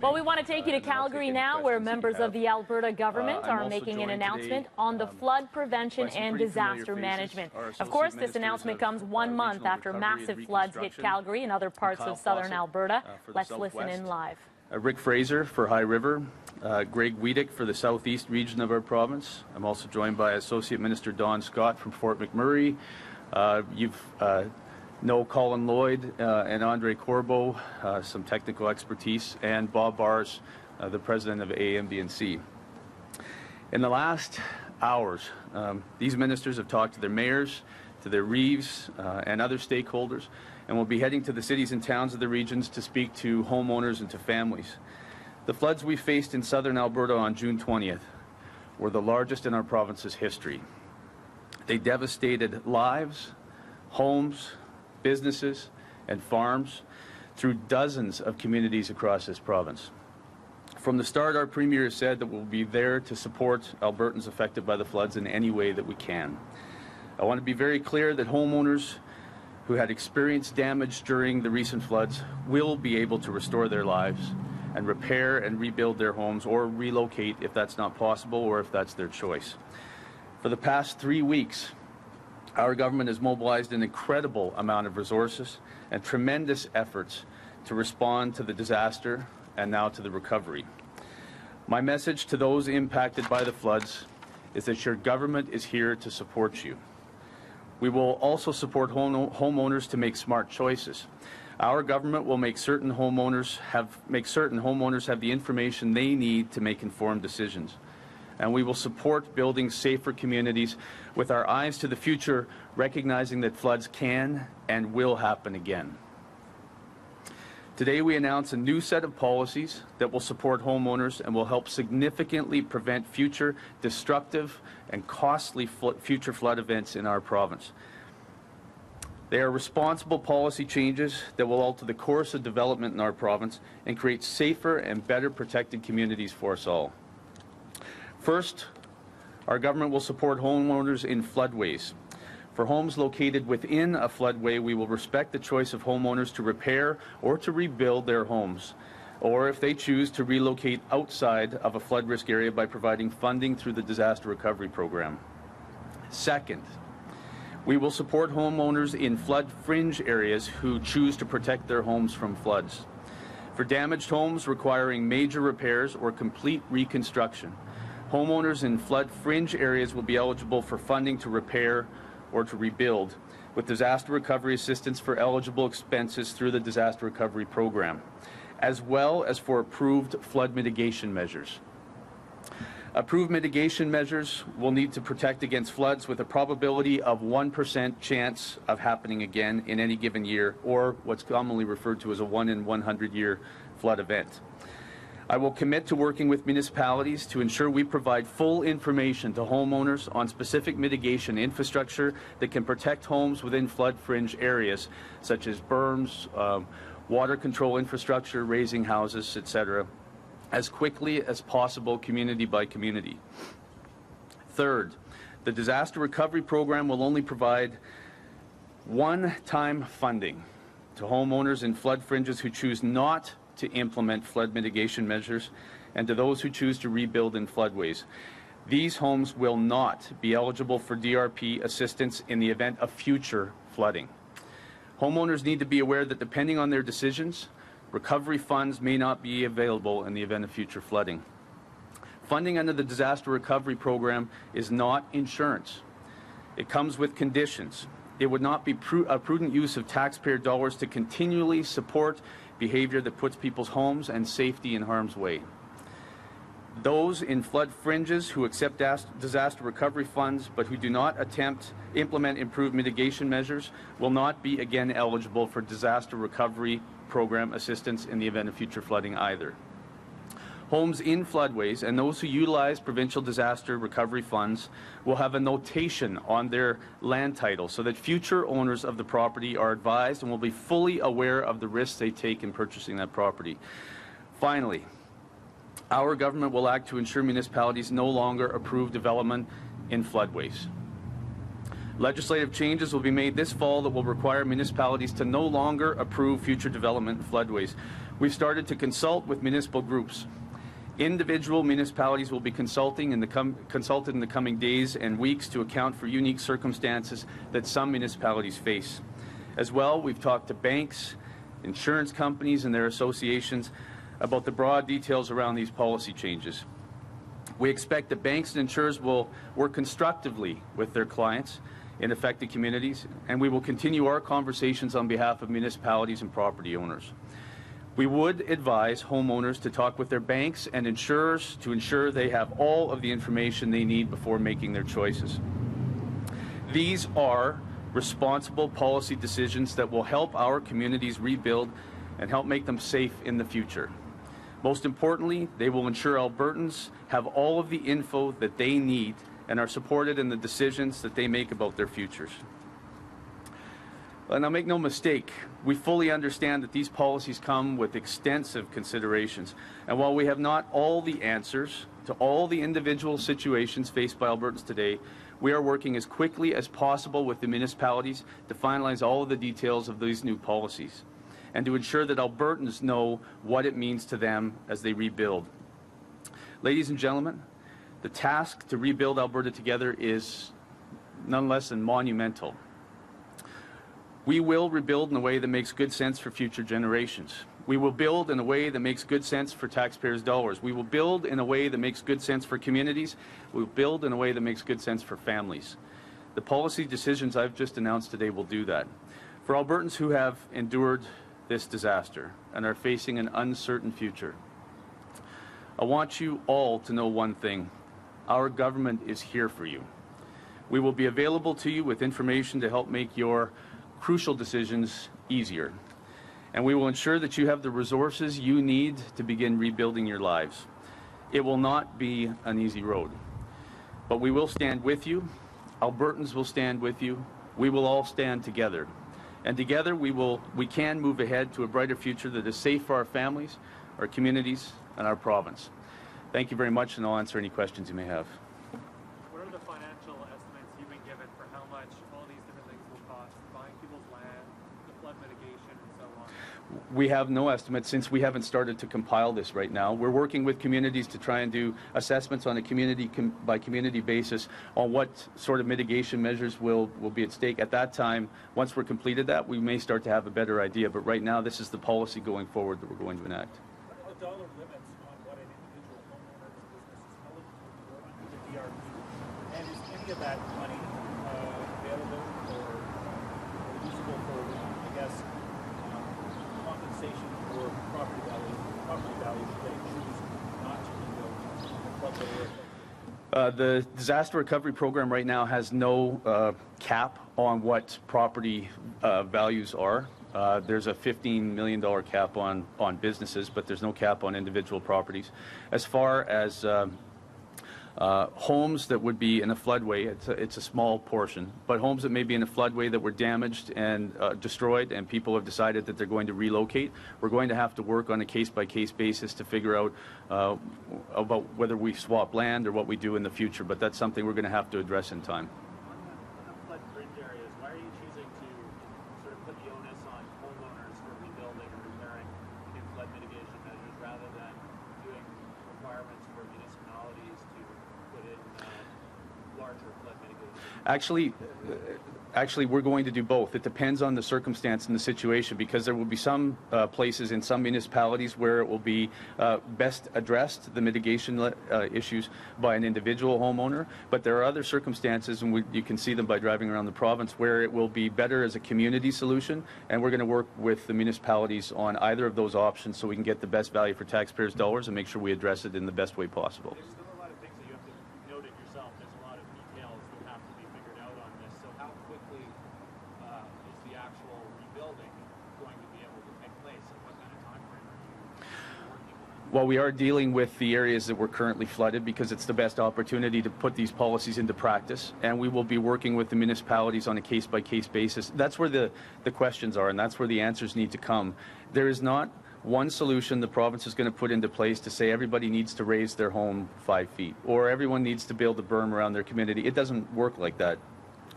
Well, we want to take you to Calgary now, where members of the Alberta government are making an announcement on the flood prevention and disaster management. Of course, this announcement comes 1 month after massive floods hit Calgary and other parts of southern Alberta. Let's listen in live. Rick Fraser for High River, Greg Wiedek for the southeast region of our province. I'm also joined by Associate Minister Don Scott from Fort McMurray. Know Colin Lloyd and Andre Corbeau, some technical expertise, and Bob Bars, the president of AMDNC. In the last hours, these ministers have talked to their mayors, to their reeves, and other stakeholders, and will be heading to the cities and towns of the regions to speak to homeowners and to families. The floods we faced in southern Alberta on June 20th were the largest in our province's history. They devastated lives, homes, businesses, and farms through dozens of communities across this province. From the start, our Premier has said that we'll be there to support Albertans affected by the floods in any way that we can. I want to be very clear that homeowners who had experienced damage during the recent floods will be able to restore their lives and repair and rebuild their homes, or relocate if that's not possible or if that's their choice. For the past 3 weeks, our government has mobilized an incredible amount of resources and tremendous efforts to respond to the disaster and now to the recovery. My message to those impacted by the floods is that your government is here to support you. We will also support homeowners to make smart choices. Our government will make certain homeowners have the information they need to make informed decisions. And we will support building safer communities with our eyes to the future, recognizing that floods can and will happen again. Today we announce a new set of policies that will support homeowners and will help significantly prevent future destructive and costly future flood events in our province. They are responsible policy changes that will alter the course of development in our province and create safer and better protected communities for us all. First, our government will support homeowners in floodways. For homes located within a floodway, we will respect the choice of homeowners to repair or to rebuild their homes, or if they choose to relocate outside of a flood risk area by providing funding through the Disaster Recovery Program. Second, we will support homeowners in flood fringe areas who choose to protect their homes from floods. For damaged homes requiring major repairs or complete reconstruction, homeowners in flood fringe areas will be eligible for funding to repair or to rebuild, with disaster recovery assistance for eligible expenses through the Disaster Recovery Program, as well as for approved flood mitigation measures. Approved mitigation measures will need to protect against floods with a probability of 1% chance of happening again in any given year, or what's commonly referred to as a 1 in 100 year flood event. I will commit to working with municipalities to ensure we provide full information to homeowners on specific mitigation infrastructure that can protect homes within flood fringe areas, such as berms, water control infrastructure, raising houses, etc., as quickly as possible, community by community. Third, the Disaster Recovery Program will only provide one-time funding to homeowners in flood fringes who choose not to implement flood mitigation measures, and to those who choose to rebuild in floodways. These homes will not be eligible for DRP assistance in the event of future flooding. Homeowners need to be aware that depending on their decisions, recovery funds may not be available in the event of future flooding. Funding under the Disaster Recovery Program is not insurance. It comes with conditions. It would not be a prudent use of taxpayer dollars to continually support behavior that puts people's homes and safety in harm's way. Those in flood fringes who accept disaster recovery funds but who do not implement improved mitigation measures will not be again eligible for Disaster Recovery Program assistance in the event of future flooding either. Homes in floodways and those who utilize provincial disaster recovery funds will have a notation on their land title so that future owners of the property are advised and will be fully aware of the risks they take in purchasing that property. Finally, our government will act to ensure municipalities no longer approve development in floodways. Legislative changes will be made this fall that will require municipalities to no longer approve future development in floodways. We've started to consult with municipal groups. Individual municipalities will be consulted in the coming days and weeks to account for unique circumstances that some municipalities face. As well, we've talked to banks, insurance companies and their associations about the broad details around these policy changes. We expect that banks and insurers will work constructively with their clients in affected communities, and we will continue our conversations on behalf of municipalities and property owners. We would advise homeowners to talk with their banks and insurers to ensure they have all of the information they need before making their choices. These are responsible policy decisions that will help our communities rebuild and help make them safe in the future. Most importantly, they will ensure Albertans have all of the info that they need and are supported in the decisions that they make about their futures. Now, make no mistake, we fully understand that these policies come with extensive considerations. And while we have not all the answers to all the individual situations faced by Albertans today, we are working as quickly as possible with the municipalities to finalize all of the details of these new policies and to ensure that Albertans know what it means to them as they rebuild. Ladies and gentlemen, the task to rebuild Alberta together is none less than monumental. We will rebuild in a way that makes good sense for future generations. We will build in a way that makes good sense for taxpayers' dollars. We will build in a way that makes good sense for communities. We will build in a way that makes good sense for families. The policy decisions I've just announced today will do that. For Albertans who have endured this disaster and are facing an uncertain future, I want you all to know one thing. Our government is here for you. We will be available to you with information to help make your crucial decisions easier. And we will ensure that you have the resources you need to begin rebuilding your lives. It will not be an easy road, but we will stand with you. Albertans will stand with you. We will all stand together. And together we can move ahead to a brighter future that is safe for our families, our communities, and our province. Thank you very much, and I'll answer any questions you may have. What are the financial estimates you've been given for how much all these different things will cost? Buying people's land, the flood mitigation, and so on? We have no estimates since we haven't started to compile this right now. We're working with communities to try and do assessments on a community by community basis on what sort of mitigation measures will be at stake. At that time, once we're completed that, we may start to have a better idea. But right now, this is the policy going forward that we're going to enact. What are the dollar limits on what an individual homeowner's business is eligible for under the DRP? And is any of that money available or usable for, I guess, compensation for property value if they choose not to rebuild the flood that are affected? The disaster recovery program right now has no cap on what property values are. There's a $15 million cap on businesses, but there's no cap on individual properties. As far as homes that would be in a floodway, it's a small portion, but homes that may be in a floodway that were damaged and destroyed and people have decided that they're going to relocate, we're going to have to work on a case-by-case basis to figure out about whether we swap land or what we do in the future, but that's something we're going to have to address in time. On the flood bridge areas, why are you choosing to sort of put the onus on homeowners for rebuilding and repairing in flood mitigation measures rather than doing requirements for municipalities to put in larger flood mitigation? Actually, we're going to do both. It depends on the circumstance and the situation, because there will be some places in some municipalities where it will be best addressed, the mitigation issues, by an individual homeowner. But there are other circumstances, and you can see them by driving around the province, where it will be better as a community solution, and we're going to work with the municipalities on either of those options so we can get the best value for taxpayers' dollars and make sure we address it in the best way possible. There's still a lot of things that you have to note it yourself. There's a lot of details that have to be figured out on this. So how quickly is the actual rebuilding going to be able to take place, and what kind of time frame are you working on? Well, we are dealing with the areas that were currently flooded because it's the best opportunity to put these policies into practice, and we will be working with the municipalities on a case-by-case basis. That's where the questions are, and that's where the answers need to come. There is not one solution the province is going to put into place to say everybody needs to raise their home 5 feet or everyone needs to build a berm around their community. It doesn't work like that.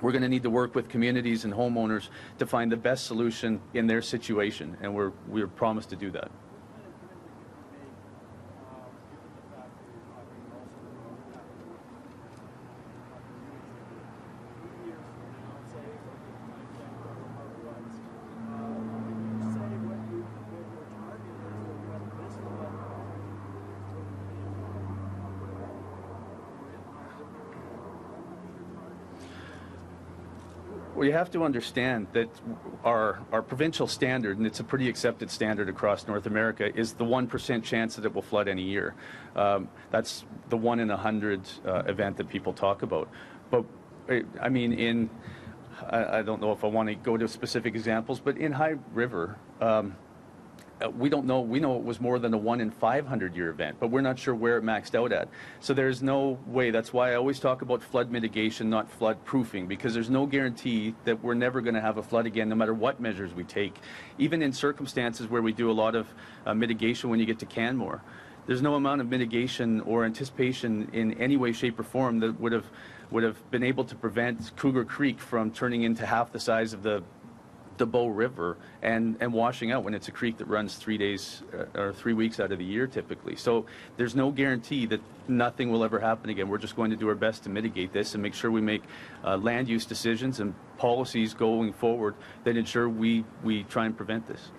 we're going to need to work with communities and homeowners to find the best solution in their situation, and we're promised to do that. Well, you have to understand that our provincial standard, and it's a pretty accepted standard across North America, is the 1% chance that it will flood any year. That's the 1 in 100 event that people talk about. But I mean, I don't know if I want to go to specific examples, but in High River, we don't know. We know it was more than a 1 in 500 year event, but we're not sure where it maxed out at. So there's no way. That's why I always talk about flood mitigation, not flood proofing, because there's no guarantee that we're never going to have a flood again, no matter what measures we take. Even in circumstances where we do a lot of mitigation when you get to Canmore, there's no amount of mitigation or anticipation in any way, shape, or form that would have been able to prevent Cougar Creek from turning into half the size of the Bow River and washing out when it's a creek that runs 3 days or 3 weeks out of the year typically. So there's no guarantee that nothing will ever happen again. We're just going to do our best to mitigate this and make sure we make land use decisions and policies going forward that ensure we try and prevent this.